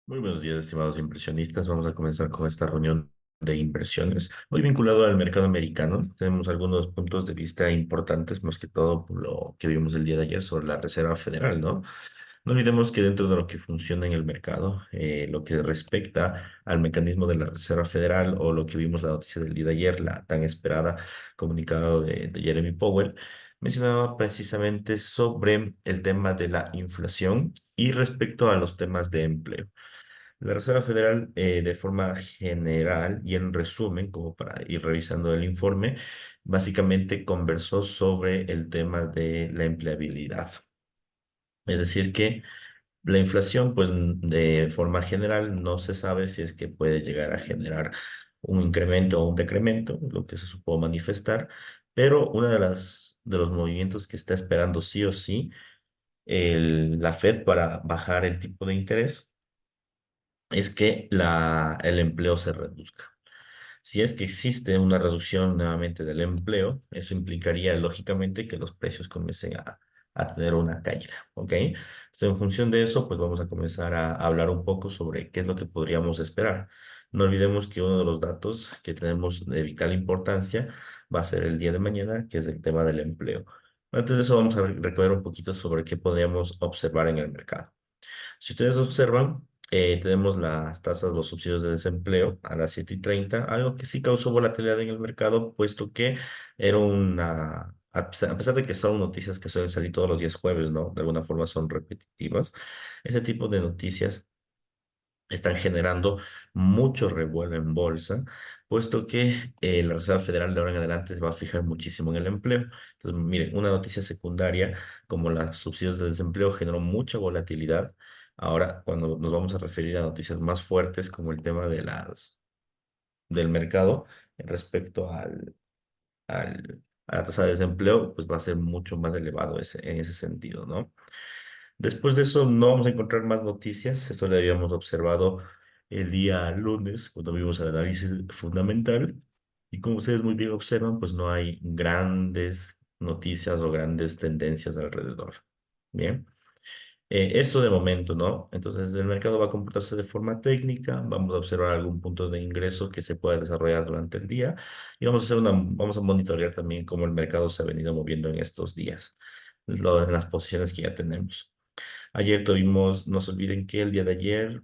Muy buenos días, estimados inversionistas. Vamos a comenzar con esta reunión de inversiones. Muy vinculado al mercado americano. Tenemos algunos puntos de vista importantes, más que todo por lo que vimos el día de ayer sobre la Reserva Federal, ¿no? No olvidemos que dentro de lo que funciona en el mercado, lo que respecta al mecanismo de la Reserva Federal o lo que vimos la noticia del día de ayer, la tan esperada comunicado de Jeremy Powell, mencionaba precisamente sobre el tema de la inflación y respecto a los temas de empleo. La Reserva Federal, de forma general y en resumen, como para ir revisando el informe, básicamente conversó sobre el tema de la empleabilidad. Es decir, que la inflación, pues de forma general, no se sabe si es que puede llegar a generar un incremento o un decremento, lo que se supo manifestar, pero una de los movimientos que está esperando sí o sí la Fed para bajar el tipo de interés es que el empleo se reduzca. Si es que existe una reducción nuevamente del empleo, eso implicaría lógicamente que los precios comiencen a tener una caída, ¿ok? Entonces, en función de eso, pues vamos a comenzar a hablar un poco sobre qué es lo que podríamos esperar. No olvidemos que uno de los datos que tenemos de vital importancia va a ser el día de mañana, que es el tema del empleo. Antes de eso, vamos a recordar un poquito sobre qué podríamos observar en el mercado. Si ustedes observan, tenemos las tasas, los subsidios de desempleo a las 7:30, algo que sí causó volatilidad en el mercado, puesto que era a pesar de que son noticias que suelen salir todos los días jueves, ¿no? De alguna forma son repetitivas, ese tipo de noticias están generando mucho revuelo en bolsa, puesto que la Reserva Federal de ahora en adelante se va a fijar muchísimo en el empleo. Entonces, miren, una noticia secundaria como los subsidios de desempleo generó mucha volatilidad. Ahora, cuando nos vamos a referir a noticias más fuertes como el tema del mercado respecto a la tasa de desempleo, pues va a ser mucho más elevado en ese sentido, ¿no? Después de eso no vamos a encontrar más noticias. Eso lo habíamos observado el día lunes cuando vimos el análisis fundamental. Y como ustedes muy bien observan, pues no hay grandes noticias o grandes tendencias alrededor. Bien. Esto de momento, ¿no? Entonces el mercado va a comportarse de forma técnica, vamos a observar algún punto de ingreso que se pueda desarrollar durante el día y vamos a monitorear también cómo el mercado se ha venido moviendo en estos días, en las posiciones que ya tenemos. Ayer tuvimos, no se olviden que el día de ayer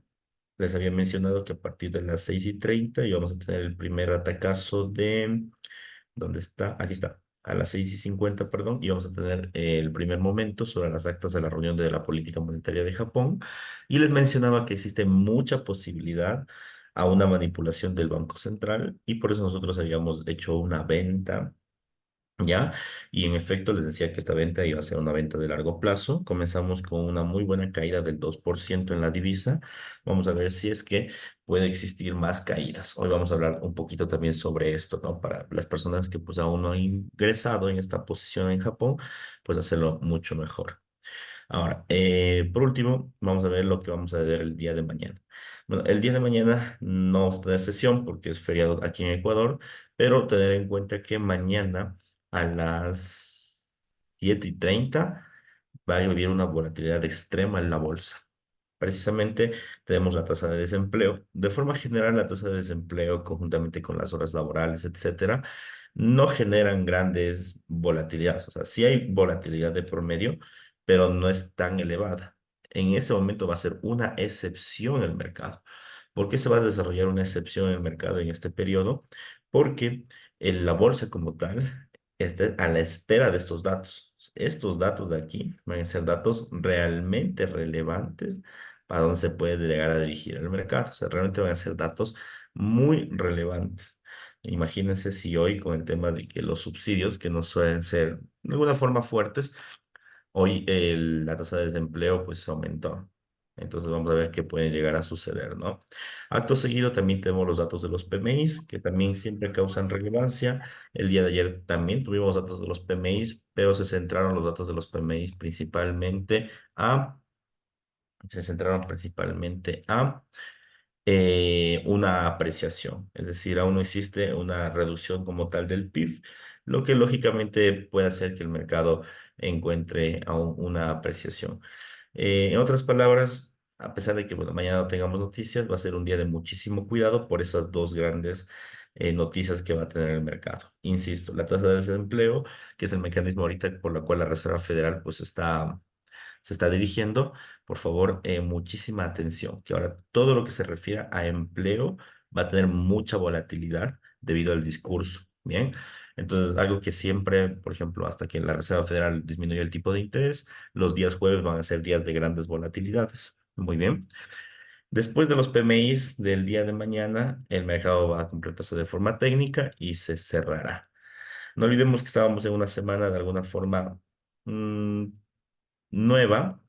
les había mencionado que a partir de las 6:30 íbamos a tener el primer atacazo ¿dónde está? Aquí está. A las 6:50, perdón, íbamos a tener el primer momento sobre las actas de la reunión de la política monetaria de Japón. Y les mencionaba que existe mucha posibilidad a una manipulación del Banco Central y por eso nosotros habíamos hecho una venta. ¿Ya? Y en efecto les decía que esta venta iba a ser una venta de largo plazo. Comenzamos con una muy buena caída del 2% en la divisa. Vamos a ver si es que puede existir más caídas. Hoy vamos a hablar un poquito también sobre esto, ¿no? Para las personas que pues aún no han ingresado en esta posición en Japón, pues hacerlo mucho mejor. Ahora, por último, vamos a ver lo que vamos a ver el día de mañana. Bueno, el día de mañana no vamos a tener sesión porque es feriado aquí en Ecuador, pero tener en cuenta que mañana a las 7:30 va a haber una volatilidad extrema en la bolsa. Precisamente tenemos la tasa de desempleo. De forma general, la tasa de desempleo, conjuntamente con las horas laborales, etcétera, no generan grandes volatilidades. O sea, sí hay volatilidad de promedio, pero no es tan elevada. En ese momento va a ser una excepción el mercado. ¿Por qué se va a desarrollar una excepción en el mercado en este periodo? Porque la bolsa como tal está a la espera de estos datos. Estos datos de aquí van a ser datos realmente relevantes para dónde se puede llegar a dirigir el mercado. O sea, realmente van a ser datos muy relevantes. Imagínense si hoy con el tema de que los subsidios, que no suelen ser de alguna forma fuertes, hoy la tasa de desempleo pues aumentó. Entonces vamos a ver qué puede llegar a suceder, ¿no? Acto seguido también tenemos los datos de los PMIs, que también siempre causan relevancia. El día de ayer también tuvimos datos de los PMIs, pero se centraron los datos de los PMIs se centraron principalmente a una apreciación, es decir, aún no existe una reducción como tal del PIB, lo que lógicamente puede hacer que el mercado encuentre aún una apreciación. En otras palabras, a pesar de que, bueno, mañana no tengamos noticias, va a ser un día de muchísimo cuidado por esas dos grandes noticias que va a tener el mercado. Insisto, la tasa de desempleo, que es el mecanismo ahorita por la cual la Reserva Federal pues se está dirigiendo, por favor, muchísima atención, que ahora todo lo que se refiere a empleo va a tener mucha volatilidad debido al discurso, ¿bien? Entonces, algo que siempre, por ejemplo, hasta que la Reserva Federal disminuyó el tipo de interés, los días jueves van a ser días de grandes volatilidades. Muy bien. Después de los PMIs del día de mañana, el mercado va a completarse de forma técnica y se cerrará. No olvidemos que estábamos en una semana de alguna forma mm, nueva,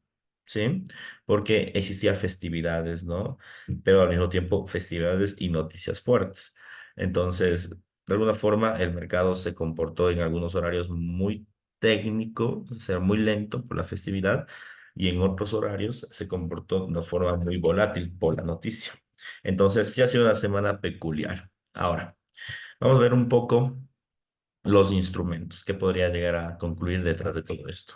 ¿sí? Porque existían festividades, ¿no? Pero al mismo tiempo festividades y noticias fuertes. Entonces, de alguna forma, el mercado se comportó en algunos horarios muy técnico, o sea, muy lento por la festividad, y en otros horarios se comportó de una forma muy volátil por la noticia. Entonces, sí ha sido una semana peculiar. Ahora, vamos a ver un poco los instrumentos que podría llegar a concluir detrás de todo esto.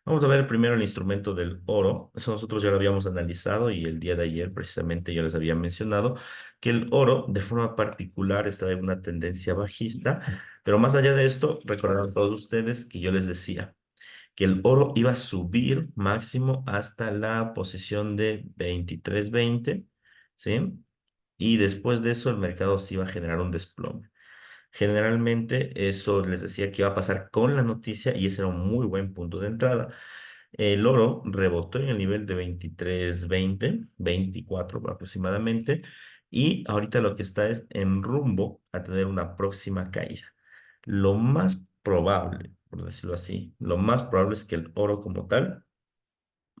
Vamos a ver primero el instrumento del oro. Eso nosotros ya lo habíamos analizado y el día de ayer precisamente yo les había mencionado que el oro de forma particular está en una tendencia bajista, pero más allá de esto, recordarán todos ustedes que yo les decía que el oro iba a subir máximo hasta la posición de 23.20, ¿sí? Y después de eso el mercado sí iba a generar un desplome. Generalmente eso les decía que iba a pasar con la noticia y ese era un muy buen punto de entrada. El oro rebotó en el nivel de 23.20, 24 aproximadamente, y ahorita lo que está es en rumbo a tener una próxima caída. Lo más probable, por decirlo así, lo más probable es que el oro como tal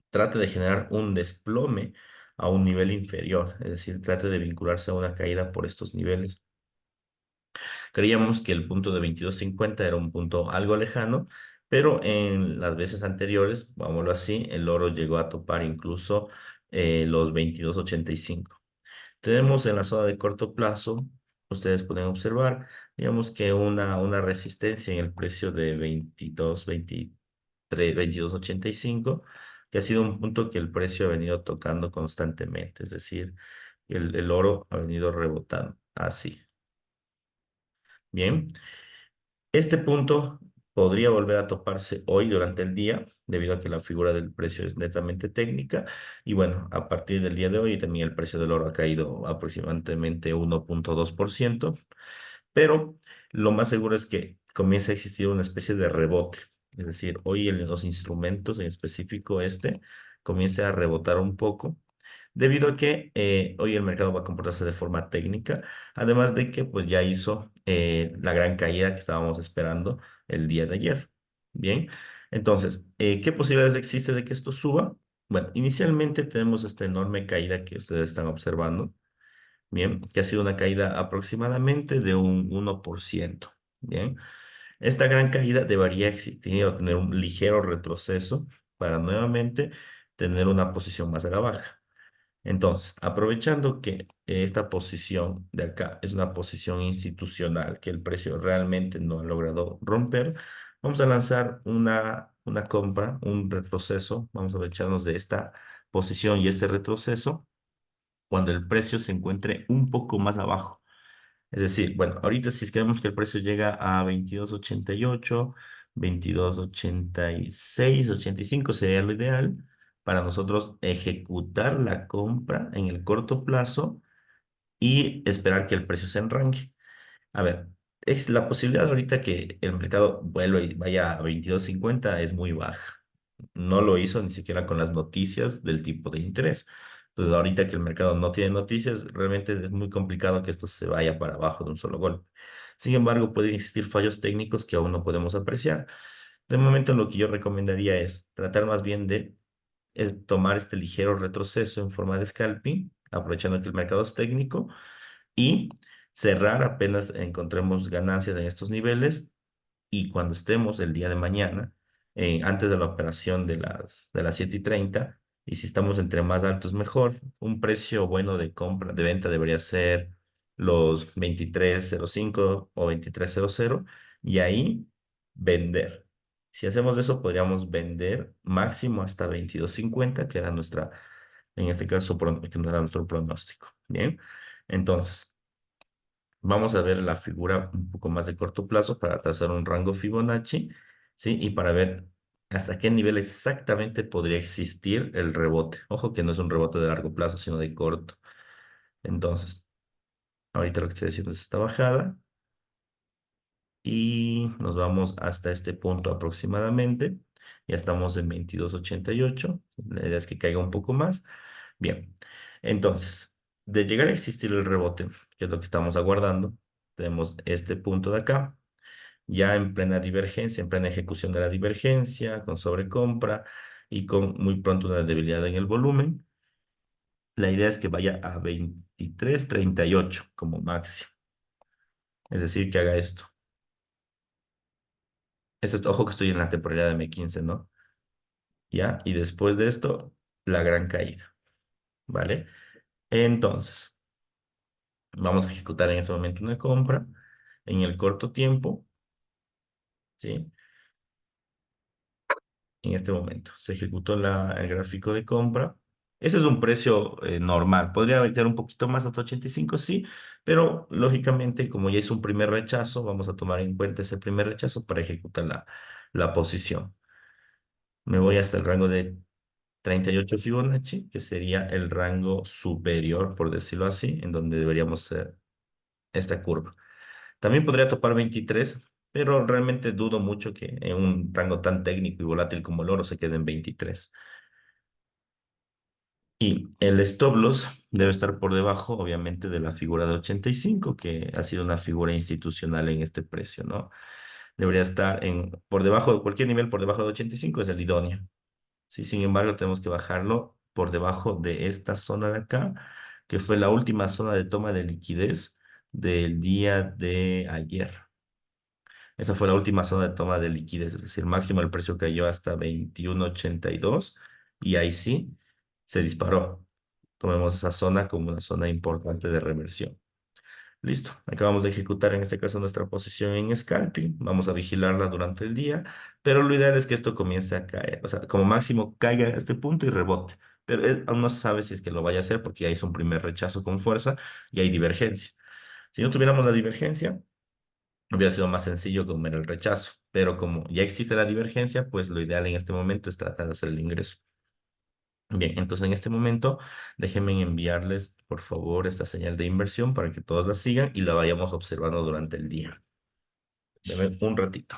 trate de generar un desplome a un nivel inferior, es decir, trate de vincularse a una caída por estos niveles. Creíamos que el punto de 22.50 era un punto algo lejano, pero en las veces anteriores, vámonos así, el oro llegó a topar incluso los 22.85. Tenemos en la zona de corto plazo, ustedes pueden observar, digamos que una resistencia en el precio de 22.85, que ha sido un punto que el precio ha venido tocando constantemente, es decir, el oro ha venido rebotando así. Bien. Este punto podría volver a toparse hoy durante el día, debido a que la figura del precio es netamente técnica. Y bueno, a partir del día de hoy también el precio del oro ha caído aproximadamente 1.2%, pero lo más seguro es que comience a existir una especie de rebote. Es decir, hoy en los instrumentos, en específico este, comience a rebotar un poco, debido a que hoy el mercado va a comportarse de forma técnica, además de que pues ya hizo la gran caída que estábamos esperando el día de ayer. Bien, entonces, ¿qué posibilidades existe de que esto suba? Bueno, inicialmente tenemos esta enorme caída que ustedes están observando. Bien, que ha sido una caída aproximadamente de un 1%. Bien, esta gran caída debería existir o tener un ligero retroceso para nuevamente tener una posición más a la baja. Entonces, aprovechando que esta posición de acá es una posición institucional que el precio realmente no ha logrado romper, vamos a lanzar una compra, un retroceso. Vamos a aprovecharnos de esta posición y este retroceso cuando el precio se encuentre un poco más abajo. Es decir, bueno, ahorita si es que vemos que el precio llega a 22.88, 22.86, 85 sería lo ideal para nosotros ejecutar la compra en el corto plazo y esperar que el precio se enranque. A ver, es la posibilidad ahorita que el mercado vuelva y vaya a 22.50 es muy baja. No lo hizo ni siquiera con las noticias del tipo de interés. Entonces, ahorita que el mercado no tiene noticias, realmente es muy complicado que esto se vaya para abajo de un solo golpe. Sin embargo, pueden existir fallos técnicos que aún no podemos apreciar. De momento, lo que yo recomendaría es tratar más bien de tomar este ligero retroceso en forma de scalping, aprovechando que el mercado es técnico y cerrar apenas encontremos ganancias en estos niveles y cuando estemos el día de mañana, antes de la operación de las 7:30, y si estamos entre más altos mejor, un precio bueno de compra, de venta debería ser los 23.05 o 23.00 y ahí vender. Si hacemos eso, podríamos vender máximo hasta 22.50, que era En este caso, que nos da nuestro pronóstico. Bien, entonces, vamos a ver la figura un poco más de corto plazo para trazar un rango Fibonacci, ¿sí? Y para ver hasta qué nivel exactamente podría existir el rebote. Ojo que no es un rebote de largo plazo, sino de corto. Entonces, ahorita lo que estoy haciendo es esta bajada y nos vamos hasta este punto aproximadamente. Ya estamos en 22.88. La idea es que caiga un poco más. Bien, entonces, de llegar a existir el rebote, que es lo que estamos aguardando, tenemos este punto de acá, ya en plena divergencia, en plena ejecución de la divergencia, con sobrecompra y con muy pronto una debilidad en el volumen. La idea es que vaya a 23.38 como máximo. Es decir, que haga esto. Ojo que estoy en la temporalidad de M15, ¿no? Ya, y después de esto, la gran caída, ¿vale? Entonces, vamos a ejecutar en ese momento una compra en el corto tiempo, ¿sí? En este momento se ejecutó el gráfico de compra. Ese es un precio normal. Podría variar un poquito más hasta 85, sí, pero lógicamente, como ya es un primer rechazo, vamos a tomar en cuenta ese primer rechazo para ejecutar la posición. Me voy hasta el rango de 38 Fibonacci, que sería el rango superior, por decirlo así, en donde deberíamos ser esta curva. También podría topar 23, pero realmente dudo mucho que en un rango tan técnico y volátil como el oro se quede en 23. Y el stop loss debe estar por debajo, obviamente, de la figura de 85, que ha sido una figura institucional en este precio, ¿no? Debería estar por debajo de cualquier nivel, por debajo de 85 es el idóneo. Sí, sin embargo, tenemos que bajarlo por debajo de esta zona de acá, que fue la última zona de toma de liquidez del día de ayer. Esa fue la última zona de toma de liquidez, es decir, máximo el precio cayó hasta 21.82 y ahí sí se disparó. Tomemos esa zona como una zona importante de reversión. Listo, acabamos de ejecutar en este caso nuestra posición en scalping. Vamos a vigilarla durante el día, pero lo ideal es que esto comience a caer. O sea, como máximo caiga a este punto y rebote. Pero aún no se sabe si es que lo vaya a hacer porque ya hizo un primer rechazo con fuerza y hay divergencia. Si no tuviéramos la divergencia, hubiera sido más sencillo comer el rechazo. Pero como ya existe la divergencia, pues lo ideal en este momento es tratar de hacer el ingreso. Bien, entonces en este momento déjenme enviarles, por favor, esta señal de inversión para que todos la sigan y la vayamos observando durante el día. Deme un ratito.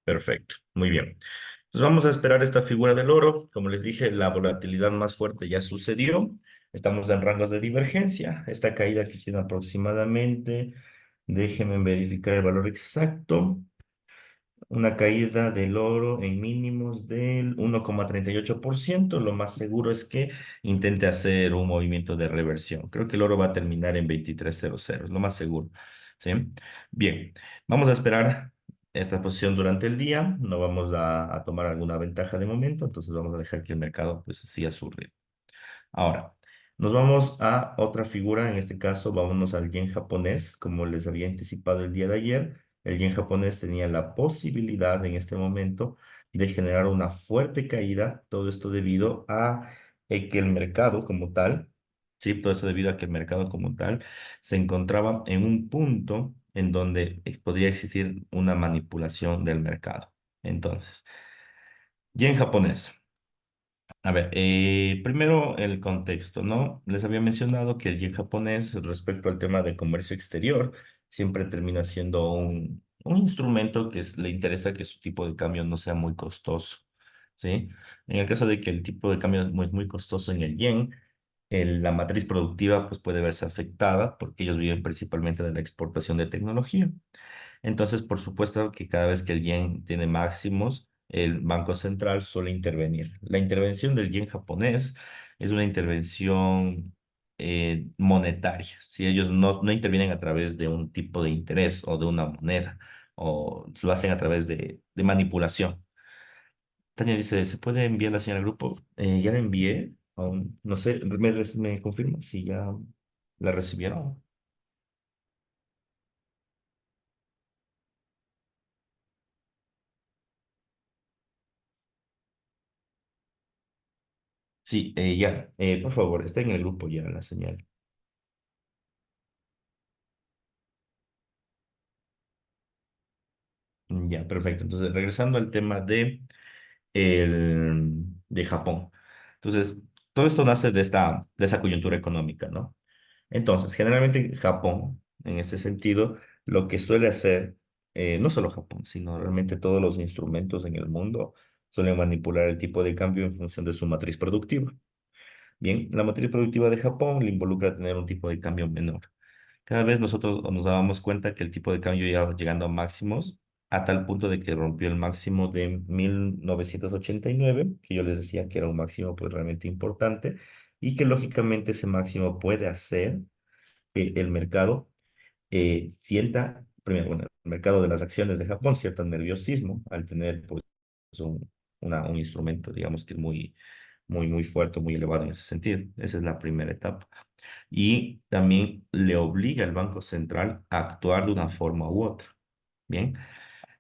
Perfecto, muy bien. Entonces vamos a esperar esta figura del oro. Como les dije, la volatilidad más fuerte ya sucedió. Estamos en rangos de divergencia. Esta caída que tiene aproximadamente, déjenme verificar el valor exacto. Una caída del oro en mínimos del 1,38%. Lo más seguro es que intente hacer un movimiento de reversión. Creo que el oro va a terminar en 23.00, es lo más seguro. ¿Sí? Bien, vamos a esperar esta posición durante el día. No vamos a tomar alguna ventaja de momento, entonces vamos a dejar que el mercado pues siga su ritmo. Ahora, Nos vamos a otra figura, en este caso vámonos al yen japonés, como les había anticipado el día de ayer. El yen japonés tenía la posibilidad en este momento de generar una fuerte caída, todo esto debido a que el mercado como tal, sí, todo esto debido a que el mercado como tal se encontraba en un punto en donde podría existir una manipulación del mercado. Entonces, yen japonés. A ver, primero el contexto, ¿no? Les había mencionado que el yen japonés respecto al tema del comercio exterior siempre termina siendo un instrumento que le interesa que su tipo de cambio no sea muy costoso, ¿sí? En el caso de que el tipo de cambio es muy costoso en el yen, la matriz productiva pues puede verse afectada porque ellos viven principalmente de la exportación de tecnología. Entonces, por supuesto que cada vez que el yen tiene máximos, el Banco Central suele intervenir. La intervención del yen japonés es una intervención monetaria. Si ellos no intervienen a través de un tipo de interés o de una moneda, o lo hacen a través de manipulación. Tania dice, ¿se puede enviar la señal al grupo? Ya la envié. Aún no sé, me confirma si ya la recibieron. Sí, ya. Por favor, está en el grupo ya la señal. Ya, perfecto. Entonces, regresando al tema de Japón. Entonces, todo esto nace de esa coyuntura económica, ¿no? Entonces, generalmente Japón, en este sentido, lo que suele hacer, no solo Japón, sino realmente todos los instrumentos en el mundo, suelen manipular el tipo de cambio en función de su matriz productiva. Bien, la matriz productiva de Japón le involucra tener un tipo de cambio menor. Cada vez nosotros nos dábamos cuenta que el tipo de cambio iba llegando a máximos, a tal punto de que rompió el máximo de 1989, que yo les decía que era un máximo pues realmente importante, y que lógicamente ese máximo puede hacer que el mercado sienta, primero, bueno, el mercado de las acciones de Japón sienta nerviosismo al tener pues un instrumento, digamos que es muy fuerte, muy elevado en ese sentido. Esa es la primera etapa y también le obliga al Banco Central a actuar de una forma u otra. Bien,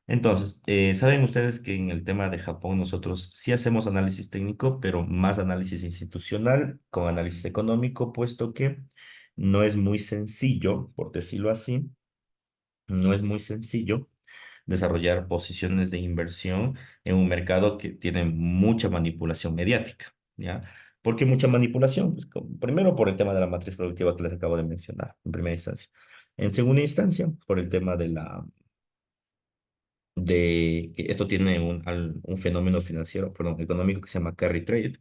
entonces, saben ustedes que en el tema de Japón nosotros sí hacemos análisis técnico, pero más análisis institucional con análisis económico, puesto que no es muy sencillo, por decirlo así, no es muy sencillo desarrollar posiciones de inversión en un mercado que tiene mucha manipulación mediática, ¿ya? ¿Por qué mucha manipulación? Pues, primero por el tema de la matriz productiva que les acabo de mencionar, en primera instancia. En segunda instancia, por el tema de que esto tiene un fenómeno financiero, perdón, económico que se llama carry trade.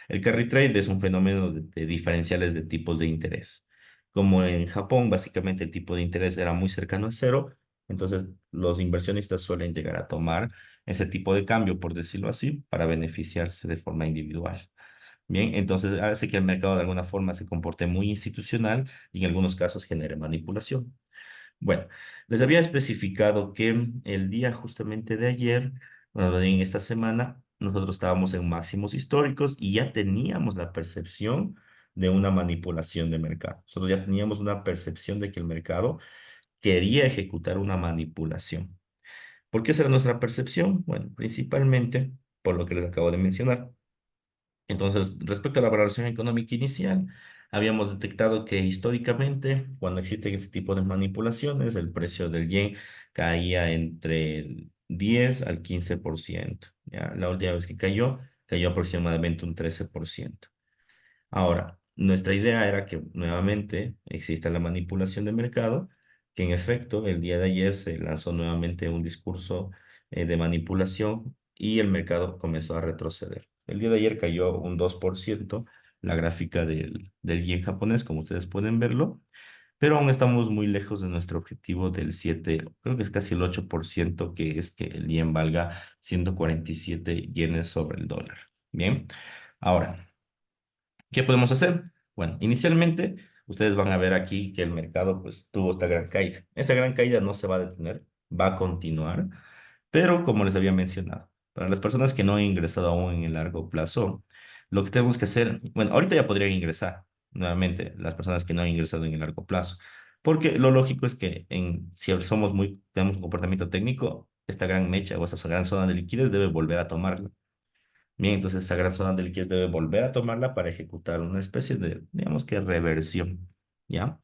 El carry trade es un fenómeno de diferenciales de tipos de interés. Como en Japón, básicamente el tipo de interés era muy cercano a cero, entonces los inversionistas suelen llegar a tomar ese tipo de cambio, por decirlo así, para beneficiarse de forma individual. Bien, entonces hace que el mercado de alguna forma se comporte muy institucional y en algunos casos genere manipulación. Bueno, les había especificado que el día justamente de ayer, bueno, en esta semana, nosotros estábamos en máximos históricos y ya teníamos la percepción de una manipulación de mercado. Nosotros ya teníamos una percepción de que el mercado quería ejecutar una manipulación. ¿Por qué esa era nuestra percepción? Bueno, principalmente por lo que les acabo de mencionar. Entonces, respecto a la valoración económica inicial, habíamos detectado que históricamente, cuando existen este tipo de manipulaciones, el precio del yen caía entre el 10 al 15%. ¿Ya? La última vez que cayó aproximadamente un 13%. Ahora, nuestra idea era que nuevamente exista la manipulación de mercado, que en efecto el día de ayer se lanzó nuevamente un discurso de manipulación y el mercado comenzó a retroceder. El día de ayer cayó un 2% la gráfica del yen japonés, como ustedes pueden verlo, pero aún estamos muy lejos de nuestro objetivo del 7, creo que es casi el 8%, que es que el yen valga 147 yenes sobre el dólar. Bien, ahora. ¿Qué podemos hacer? Bueno, inicialmente ustedes van a ver aquí que el mercado pues tuvo esta gran caída. Esta gran caída no se va a detener, va a continuar, pero como les había mencionado, para las personas que no han ingresado aún en el largo plazo, lo que tenemos que hacer, bueno, ahorita ya podrían ingresar, nuevamente, las personas que no han ingresado en el largo plazo. Porque lo lógico es que si tenemos un comportamiento técnico, esta gran mecha o esta gran zona de liquidez debe volver a tomarla. Bien, entonces esa gran zona de liquidez debe volver a tomarla para ejecutar una especie de, digamos que reversión, ¿ya?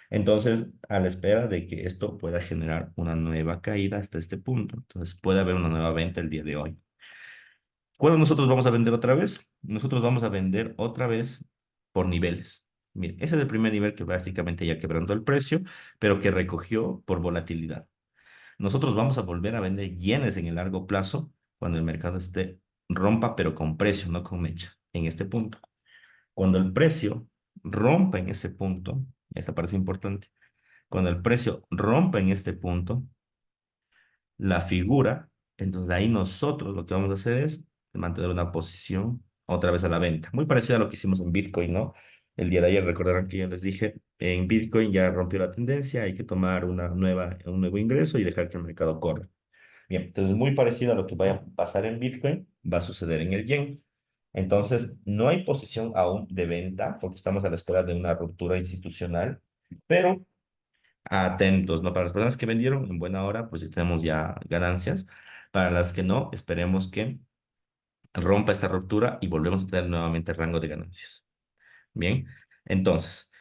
Entonces, a la espera de que esto pueda generar una nueva caída hasta este punto, entonces puede haber una nueva venta el día de hoy. ¿Cuándo nosotros vamos a vender otra vez? Nosotros vamos a vender otra vez por niveles. Miren, ese es el primer nivel que básicamente ya quebrantó el precio, pero que recogió por volatilidad. Nosotros vamos a volver a vender yenes en el largo plazo cuando el mercado esté rompa, pero con precio, no con mecha, en este punto. Cuando el precio rompa en ese punto, esta parte es importante, cuando el precio rompa en este punto, la figura, entonces ahí nosotros lo que vamos a hacer es mantener una posición otra vez a la venta. Muy parecida a lo que hicimos en Bitcoin, ¿no? El día de ayer recordarán que yo les dije, en Bitcoin ya rompió la tendencia, hay que tomar un nuevo ingreso y dejar que el mercado corra. Bien, entonces muy parecido a lo que vaya a pasar en Bitcoin, va a suceder en el yen. Entonces, no hay posición aún de venta porque estamos a la espera de una ruptura institucional, pero atentos, ¿no? Para las personas que vendieron en buena hora, pues sí tenemos ya ganancias. Para las que no, esperemos que rompa esta ruptura y volvemos a tener nuevamente rango de ganancias. Bien, entonces,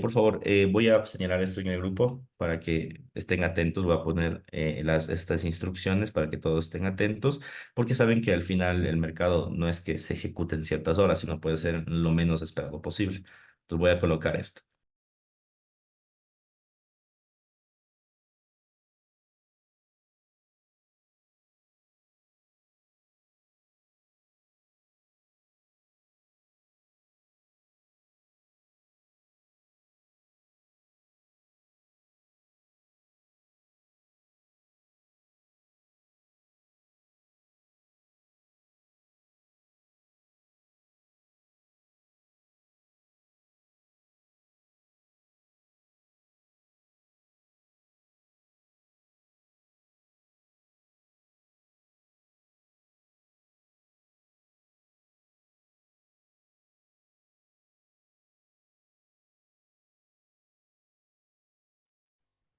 por favor, voy a señalar esto en el grupo para que estén atentos. Voy a poner estas instrucciones para que todos estén atentos, porque saben que al final el mercado no es que se ejecute en ciertas horas, sino puede ser lo menos esperado posible. Entonces voy a colocar esto.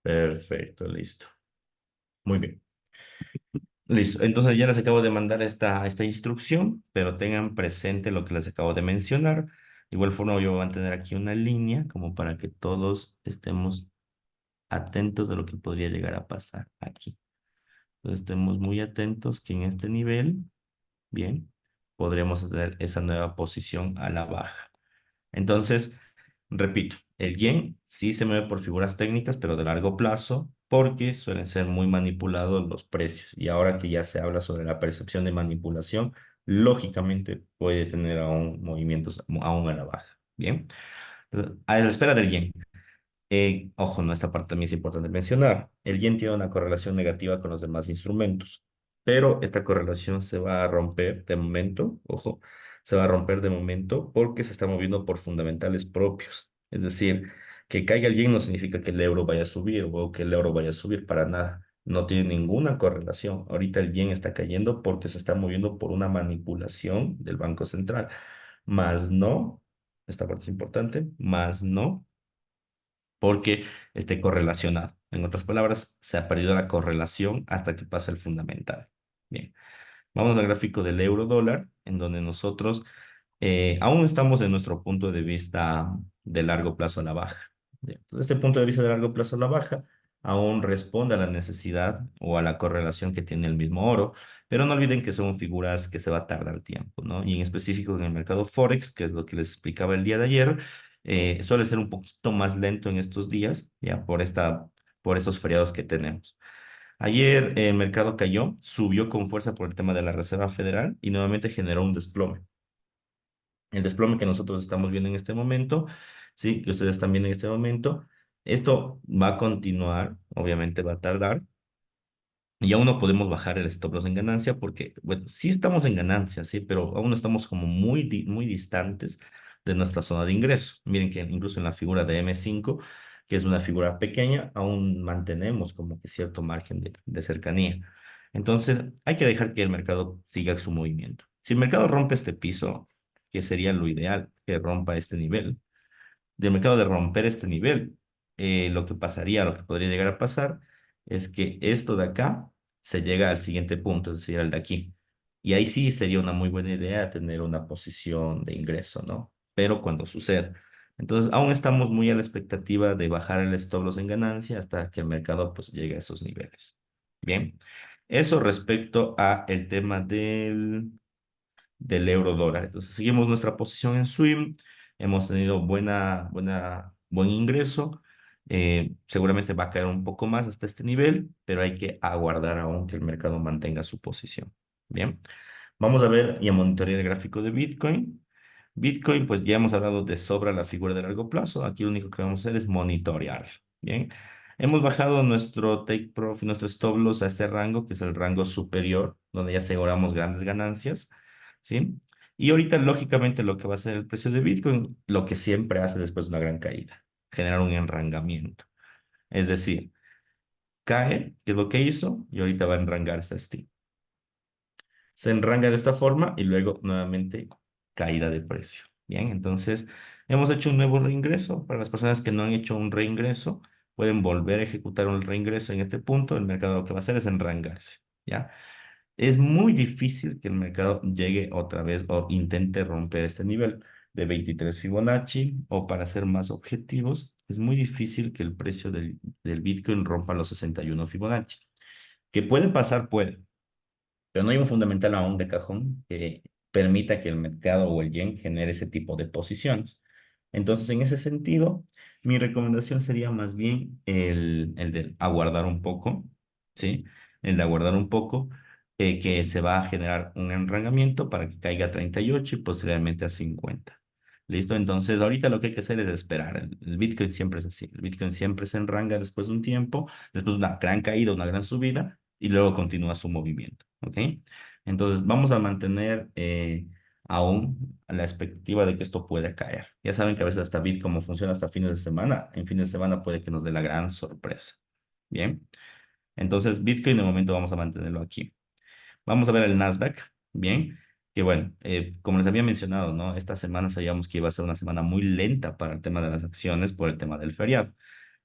Perfecto, listo. Muy bien. Listo. Entonces ya les acabo de mandar esta instrucción, pero tengan presente lo que les acabo de mencionar. De igual forma, yo voy a mantener aquí una línea como para que todos estemos atentos de lo que podría llegar a pasar aquí. Entonces, estemos muy atentos que en este nivel, bien, podremos tener esa nueva posición a la baja. Entonces, repito, el yen sí se mueve por figuras técnicas, pero de largo plazo, porque suelen ser muy manipulados los precios. Y ahora que ya se habla sobre la percepción de manipulación, lógicamente puede tener aún movimientos aún a la baja. Bien, entonces, a la espera del yen. Ojo, no, esta parte también es importante mencionar. El yen tiene una correlación negativa con los demás instrumentos, pero esta correlación se va a romper de momento, ojo, se va a romper de momento porque se está moviendo por fundamentales propios. Es decir, que caiga el yen no significa que el euro vaya a subir o que el euro vaya a subir para nada. No tiene ninguna correlación. Ahorita el yen está cayendo porque se está moviendo por una manipulación del Banco Central. Más no, esta parte es importante, más no porque esté correlacionado. En otras palabras, se ha perdido la correlación hasta que pasa el fundamental. Bien, vamos al gráfico del euro dólar, en donde nosotros aún estamos en nuestro punto de vista de largo plazo a la baja. Bien, entonces, este punto de vista de largo plazo a la baja aún responde a la necesidad o a la correlación que tiene el mismo oro, pero no olviden que son figuras que se va a tardar tiempo, ¿no? Y en específico en el mercado Forex, que es lo que les explicaba el día de ayer, suele ser un poquito más lento en estos días, ya por estos feriados que tenemos. Ayer el mercado cayó, subió con fuerza por el tema de la Reserva Federal y nuevamente generó un desplome. El desplome que nosotros estamos viendo en este momento, sí, que ustedes están viendo en este momento, esto va a continuar, obviamente va a tardar, y aún no podemos bajar el stop loss en ganancia porque, bueno, sí estamos en ganancia, sí, pero aún no estamos como muy distantes de nuestra zona de ingreso. Miren que incluso en la figura de M5, que es una figura pequeña, aún mantenemos como que cierto margen de cercanía. Entonces, hay que dejar que el mercado siga su movimiento. Si el mercado rompe este piso, que sería lo ideal, que rompa este nivel, del mercado de romper este nivel, lo que pasaría, lo que podría llegar a pasar, es que esto de acá se llega al siguiente punto, es decir, al de aquí. Y ahí sí sería una muy buena idea tener una posición de ingreso, ¿no? Pero cuando suceda. Entonces, aún estamos muy a la expectativa de bajar el stop loss en ganancia hasta que el mercado pues llegue a esos niveles. Bien, eso respecto a el tema del euro dólar. Entonces, seguimos nuestra posición en swing. Hemos tenido buen ingreso. Seguramente va a caer un poco más hasta este nivel, pero hay que aguardar aún que el mercado mantenga su posición. Bien, vamos a ver y a monitorear el gráfico de Bitcoin. Bitcoin, pues ya hemos hablado de sobra la figura de largo plazo. Aquí lo único que vamos a hacer es monitorear. Bien, hemos bajado nuestro take profit, nuestro stop loss a este rango, que es el rango superior, donde ya aseguramos grandes ganancias. ¿Sí? Y ahorita, lógicamente, lo que va a ser el precio de Bitcoin, lo que siempre hace después de una gran caída, generar un enrangamiento. Es decir, cae, que es lo que hizo, y ahorita va a enrangar esta STI. Se enranga de esta forma y luego nuevamente caída de precio. Bien, entonces hemos hecho un nuevo reingreso. Para las personas que no han hecho un reingreso, pueden volver a ejecutar un reingreso en este punto. El mercado lo que va a hacer es enrangarse. ¿Ya? Es muy difícil que el mercado llegue otra vez o intente romper este nivel de 23 Fibonacci o para ser más objetivos, es muy difícil que el precio del Bitcoin rompa los 61 Fibonacci. Que puede pasar, puede, pero no hay un fundamental aún de cajón que permita que el mercado o el yen genere ese tipo de posiciones. Entonces, en ese sentido, mi recomendación sería más bien el de aguardar un poco, ¿sí? El de aguardar un poco, que se va a generar un enrangamiento para que caiga a 38 y posteriormente a 50. ¿Listo? Entonces, ahorita lo que hay que hacer es esperar. El Bitcoin siempre es así. El Bitcoin siempre se enranga después de un tiempo, después de una gran caída, una gran subida, y luego continúa su movimiento. ¿Ok? Entonces, vamos a mantener aún la expectativa de que esto pueda caer. Ya saben que a veces hasta Bitcoin, como funciona hasta fines de semana, en fines de semana puede que nos dé la gran sorpresa. Bien, entonces Bitcoin de momento vamos a mantenerlo aquí. Vamos a ver el Nasdaq, bien, que bueno, como les había mencionado, ¿no? Esta semana sabíamos que iba a ser una semana muy lenta para el tema de las acciones por el tema del feriado.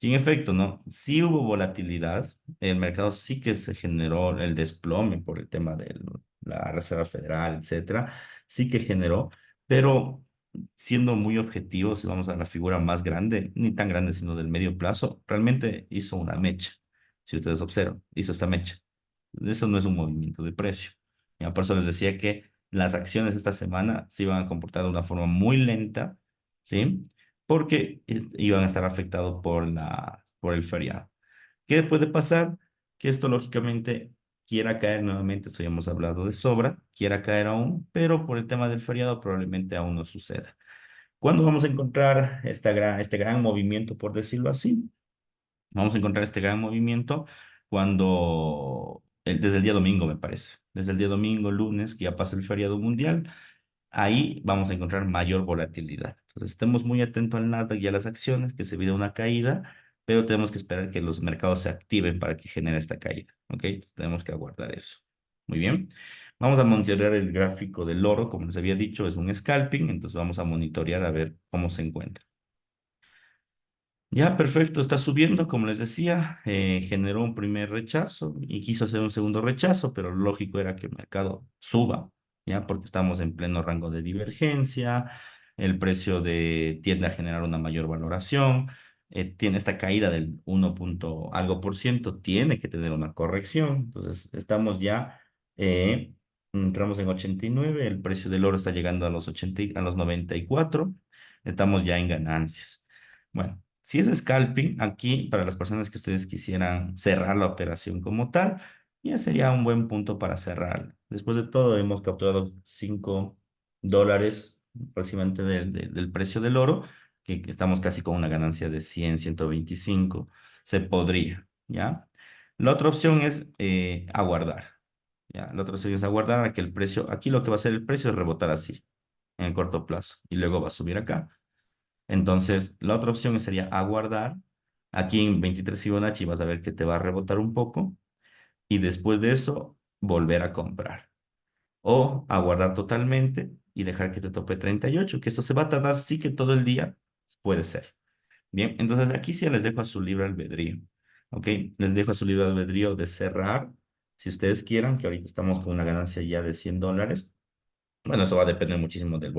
Y en efecto, ¿no? Sí hubo volatilidad, el mercado sí que se generó el desplome por el tema de la Reserva Federal, etcétera, sí que generó, pero siendo muy objetivos, si vamos a la figura más grande, ni tan grande, sino del medio plazo, realmente hizo una mecha. Si ustedes observan, hizo esta mecha. Eso no es un movimiento de precio. Ya, por eso les decía que las acciones esta semana se iban a comportar de una forma muy lenta, ¿sí? Porque iban a estar afectados por el feriado. ¿Qué puede pasar? Que esto lógicamente quiera caer nuevamente, esto ya hemos hablado de sobra, quiera caer aún, pero por el tema del feriado probablemente aún no suceda. ¿Cuándo vamos a encontrar este gran movimiento, por decirlo así? Vamos a encontrar este gran movimiento desde el día domingo, me parece. Desde el día domingo, lunes, que ya pasa el feriado mundial, ahí vamos a encontrar mayor volatilidad. Entonces, estemos muy atentos al Nasdaq y a las acciones, que se viene una caída, pero tenemos que esperar que los mercados se activen para que genere esta caída. ¿Ok? Entonces, tenemos que aguardar eso. Muy bien. Vamos a monitorear el gráfico del oro, como les había dicho, es un scalping, entonces vamos a monitorear a ver cómo se encuentra. Ya, perfecto, está subiendo, como les decía, generó un primer rechazo y quiso hacer un segundo rechazo, pero lo lógico era que el mercado suba, ya, porque estamos en pleno rango de divergencia, el precio tiende a generar una mayor valoración, tiene esta caída del 1 punto algo por ciento, tiene que tener una corrección, entonces estamos ya, entramos en 89, el precio del oro está llegando a los 80, a los 94, estamos ya en ganancias. Bueno. Si es scalping, aquí para las personas que ustedes quisieran cerrar la operación como tal, ya sería un buen punto para cerrar. Después de todo, hemos capturado $5 aproximadamente del precio del oro, que estamos casi con una ganancia de 100, 125. Se podría, ¿ya? La otra opción es aguardar, ¿ya? La otra opción es aguardar a que el precio, aquí lo que va a hacer el precio es rebotar así, en el corto plazo, y luego va a subir acá. Entonces, la otra opción sería aguardar. Aquí en 23 Fibonacci vas a ver que te va a rebotar un poco y después de eso volver a comprar. O aguardar totalmente y dejar que te tope 38, que esto se va a tardar sí que todo el día, Puede ser. Bien, entonces aquí sí les dejo a su libre albedrío. ¿Ok? Les dejo a su libre albedrío de cerrar, si ustedes quieran, que ahorita estamos con una ganancia ya de $100. Bueno, eso va a depender muchísimo del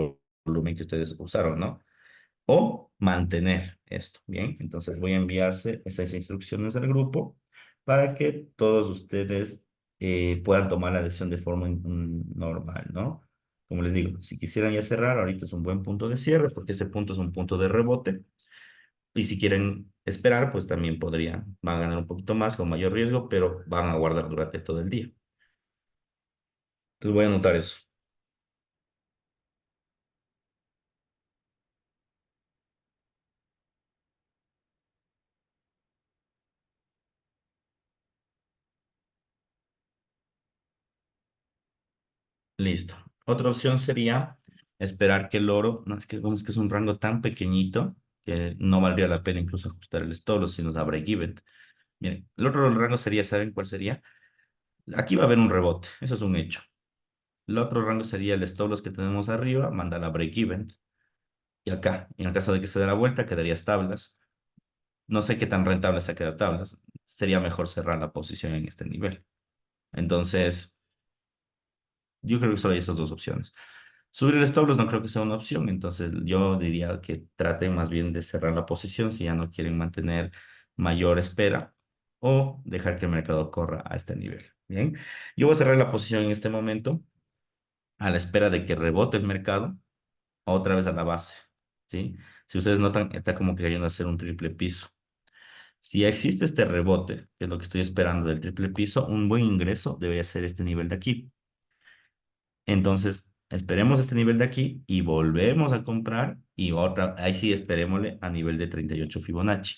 volumen que ustedes usaron, ¿no? O mantener esto. Bien, entonces voy a enviarse esas instrucciones al grupo para que todos ustedes puedan tomar la decisión de forma normal, ¿no? Como les digo, si quisieran ya cerrar, ahorita es un buen punto de cierre porque este punto es un punto de rebote. Y si quieren esperar, pues también podrían, van a ganar un poquito más con mayor riesgo, pero van a guardar durante todo el día. Entonces voy a anotar eso. Listo. Otra opción sería esperar que el oro, no es que, bueno, es que es un rango tan pequeñito que no valdría la pena incluso ajustar el stop loss si nos da break-even. Miren, el otro rango sería, ¿saben cuál sería? Aquí va a haber un rebote, eso es un hecho. El otro rango sería el stop loss que tenemos arriba, manda la break-even. Y acá, en el caso de que se dé la vuelta, quedarías tablas. No sé qué tan rentable sea quedar tablas. Sería mejor cerrar la posición en este nivel. Entonces, yo creo que solo hay estas dos opciones. Subir el stop loss no creo que sea una opción, entonces yo diría que traten más bien de cerrar la posición si ya no quieren mantener mayor espera o dejar que el mercado corra a este nivel. Bien, yo voy a cerrar la posición en este momento a la espera de que rebote el mercado otra vez a la base. ¿Sí? Si ustedes notan, está como queriendo hacer un triple piso. Si existe este rebote, que es lo que estoy esperando del triple piso, un buen ingreso debería ser este nivel de aquí. Entonces, esperemos este nivel de aquí y volvemos a comprar y otra, ahí sí esperémosle a nivel de 38 Fibonacci.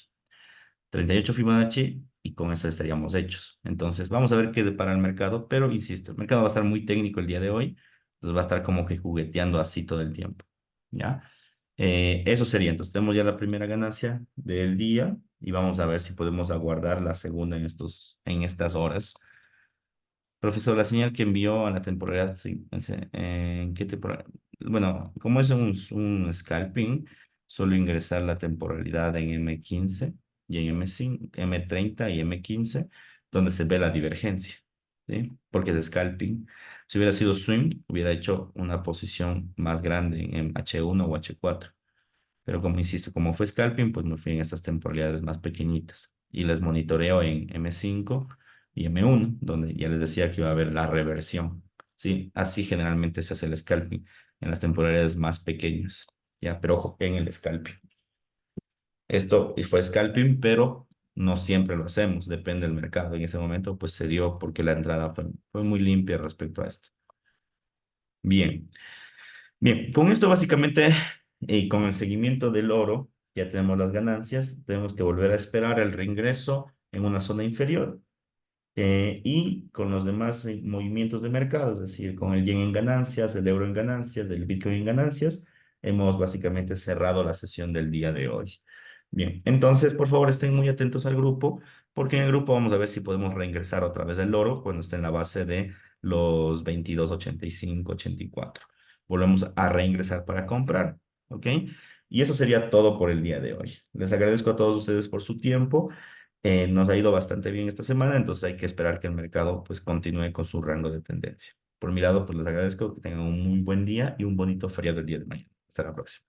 38 Fibonacci y con eso estaríamos hechos. Entonces, vamos a ver qué depara el mercado, pero insisto, el mercado va a estar muy técnico el día de hoy, entonces va a estar como que jugueteando así todo el tiempo. ¿Ya? Eso sería, entonces tenemos ya la primera ganancia del día y vamos a ver si podemos aguardar la segunda en estas horas. Profesor, la señal que envió a la temporalidad, sí, ¿en qué temporada? Bueno, como es un scalping, solo ingresar la temporalidad en M15 y en M5, M30 y M15, donde se ve la divergencia, ¿sí? Porque es scalping. Si hubiera sido swing, hubiera hecho una posición más grande en H1 o H4. Pero como insisto, como fue scalping, pues me fui en estas temporalidades más pequeñitas y les monitoreo en M5 y M1, donde ya les decía que iba a haber la reversión. ¿Sí? Así generalmente se hace el scalping en las temporalidades más pequeñas. Ya, pero ojo, en el scalping. Esto fue scalping, pero no siempre lo hacemos, depende del mercado. En ese momento, pues se dio porque la entrada fue muy limpia respecto a esto. Bien. Bien, con esto básicamente y con el seguimiento del oro, ya tenemos las ganancias, tenemos que volver a esperar el reingreso en una zona inferior y con los demás movimientos de mercado, es decir, con el yen en ganancias, el euro en ganancias, el Bitcoin en ganancias, hemos básicamente cerrado la sesión del día de hoy. Bien, entonces por favor estén muy atentos al grupo, porque en el grupo vamos a ver si podemos reingresar otra vez el oro cuando esté en la base de los 22,85, 84. Volvemos a reingresar para comprar, ¿ok? Y eso sería todo por el día de hoy. Les agradezco a todos ustedes por su tiempo. Nos ha ido bastante bien esta semana, entonces hay que esperar que el mercado pues continúe con su rango de tendencia. Por mi lado, pues les agradezco que tengan un muy buen día y un bonito feriado el día de mañana. Hasta la próxima.